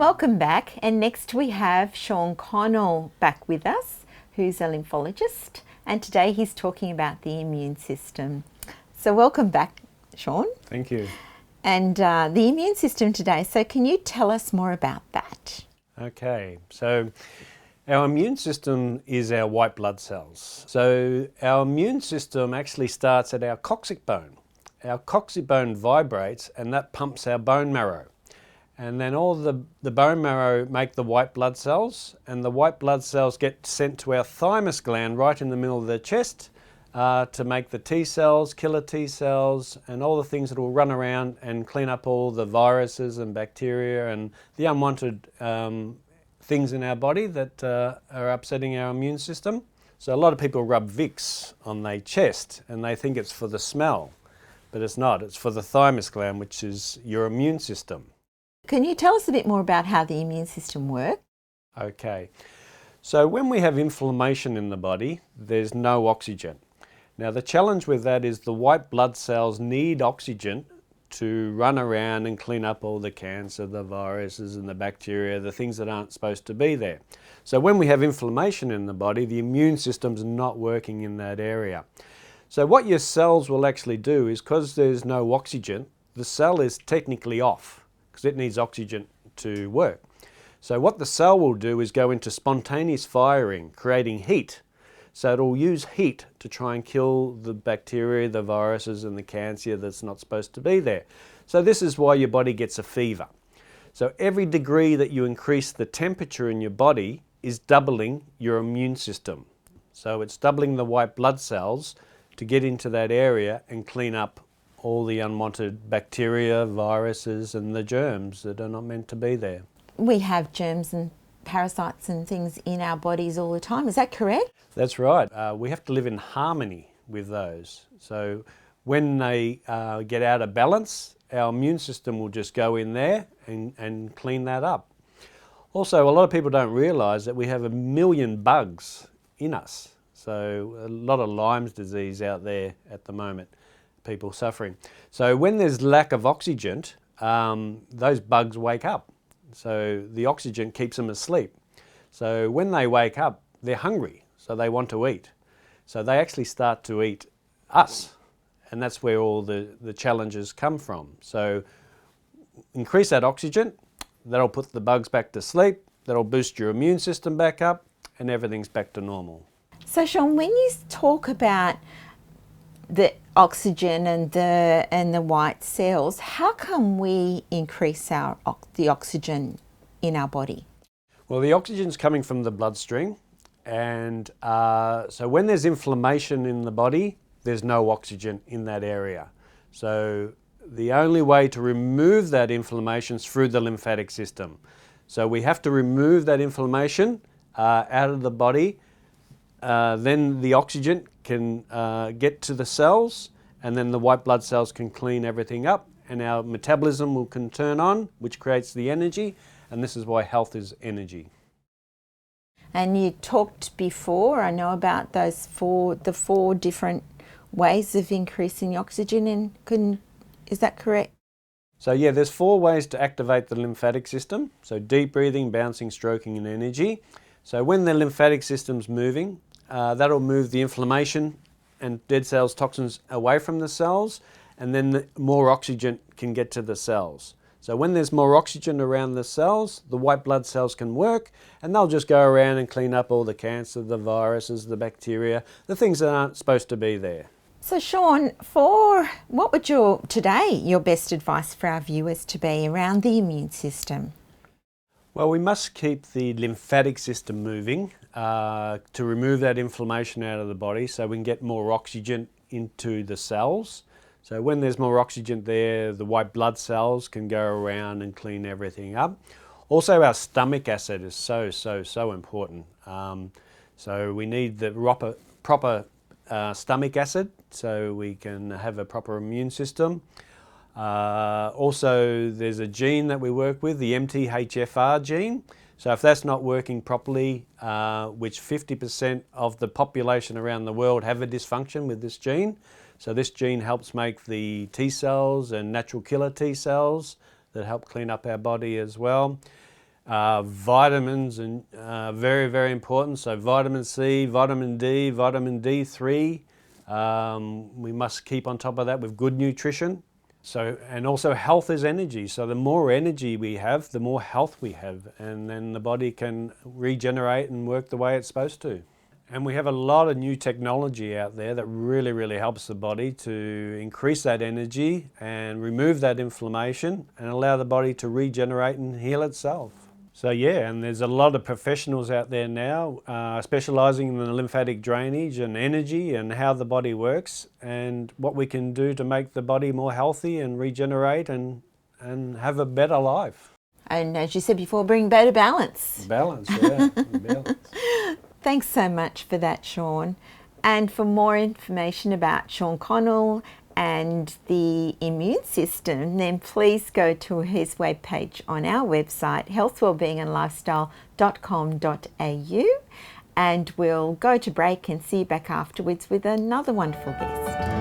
Welcome back, and next we have Connell back with us, who's a lymphologist, and today he's talking about the immune system. So welcome back, Sean. Thank you. And the immune system today, so can you tell us more about that? Okay, so our immune system is our white blood cells. So our immune system actually starts at our coccyx bone. Our coccyx bone vibrates and that pumps our bone marrow. And then all the bone marrow make the white blood cells, and the white blood cells get sent to our thymus gland right in the middle of the chest to make the T cells, killer T cells, and all the things that will run around and clean up all the viruses and bacteria and the unwanted things in our body that are upsetting our immune system. So a lot of people rub Vicks on their chest and they think it's for the smell, but it's not. It's for the thymus gland, which is your immune system. Can you tell us a bit more about how the immune system works? Okay, so when we have inflammation in the body, there's no oxygen. Now the challenge with that is the white blood cells need oxygen to run around and clean up all the cancer, the viruses and the bacteria, the things that aren't supposed to be there. So when we have inflammation in the body, the immune system's not working in that area. So what your cells will actually do is, because there's no oxygen, the cell is technically off because it needs oxygen to work. So what the cell will do is go into spontaneous firing, creating heat. So it'll use heat to try and kill the bacteria, the viruses and the cancer that's not supposed to be there. So this is why your body gets a fever. So every degree that you increase the temperature in your body is doubling your immune system. So it's doubling the white blood cells to get into that area and clean up all the unwanted bacteria, viruses and the germs that are not meant to be there. We have germs and parasites and things in our bodies all the time, is that correct? That's right. We have to live in harmony with those. So when they get out of balance, our immune system will just go in there and clean that up. Also, a lot of people don't realise that we have 1 million bugs in us. So a lot of Lyme's disease out there at the moment, people suffering. So when there's lack of oxygen, those bugs wake up. So the oxygen keeps them asleep. So when they wake up, they're hungry, so they want to eat. So they actually start to eat us, and that's where all the challenges come from. So increase that oxygen, that'll put the bugs back to sleep, that'll boost your immune system back up, and everything's back to normal. So Sean, when you talk about the oxygen and the white cells, how can we increase the oxygen in our body? Well, the oxygen's coming from the bloodstream, and so when there's inflammation in the body, there's no oxygen in that area. So the only way to remove that inflammation is through the lymphatic system. So we have to remove that inflammation out of the body. Then the oxygen can get to the cells, and then the white blood cells can clean everything up, and our metabolism can turn on, which creates the energy, and this is why health is energy. And you talked before, I know, about the four different ways of increasing the oxygen, is that correct? So yeah, there's 4 ways to activate the lymphatic system. So deep breathing, bouncing, stroking and energy. So when the lymphatic system's moving, that'll move the inflammation and dead cells, toxins away from the cells, and then more oxygen can get to the cells. So when there's more oxygen around the cells, the white blood cells can work, and they'll just go around and clean up all the cancer, the viruses, the bacteria, the things that aren't supposed to be there. So Sean, what would your best advice for our viewers to be around the immune system? Well, we must keep the lymphatic system moving to remove that inflammation out of the body so we can get more oxygen into the cells. So when there's more oxygen there, the white blood cells can go around and clean everything up. Also, our stomach acid is so important. So we need the proper stomach acid so we can have a proper immune system. Also, there's a gene that we work with, the MTHFR gene. So if that's not working properly, which 50% of the population around the world have a dysfunction with this gene. So this gene helps make the T cells and natural killer T cells that help clean up our body as well. Vitamins and very, very important. So vitamin C, vitamin D, vitamin D3. We must keep on top of that with good nutrition. So, and also health is energy. So the more energy we have, the more health we have, and then the body can regenerate and work the way it's supposed to. And we have a lot of new technology out there that really, really helps the body to increase that energy and remove that inflammation and allow the body to regenerate and heal itself. So yeah, and there's a lot of professionals out there now specializing in the lymphatic drainage and energy and how the body works and what we can do to make the body more healthy and regenerate and have a better life. And as you said before, bring better balance. Balance, yeah, balance. Thanks so much for that, Sean. And for more information about Sean Connell and the immune system, then please go to his webpage on our website, healthwellbeingandlifestyle.com.au, and we'll go to break and see you back afterwards with another wonderful guest.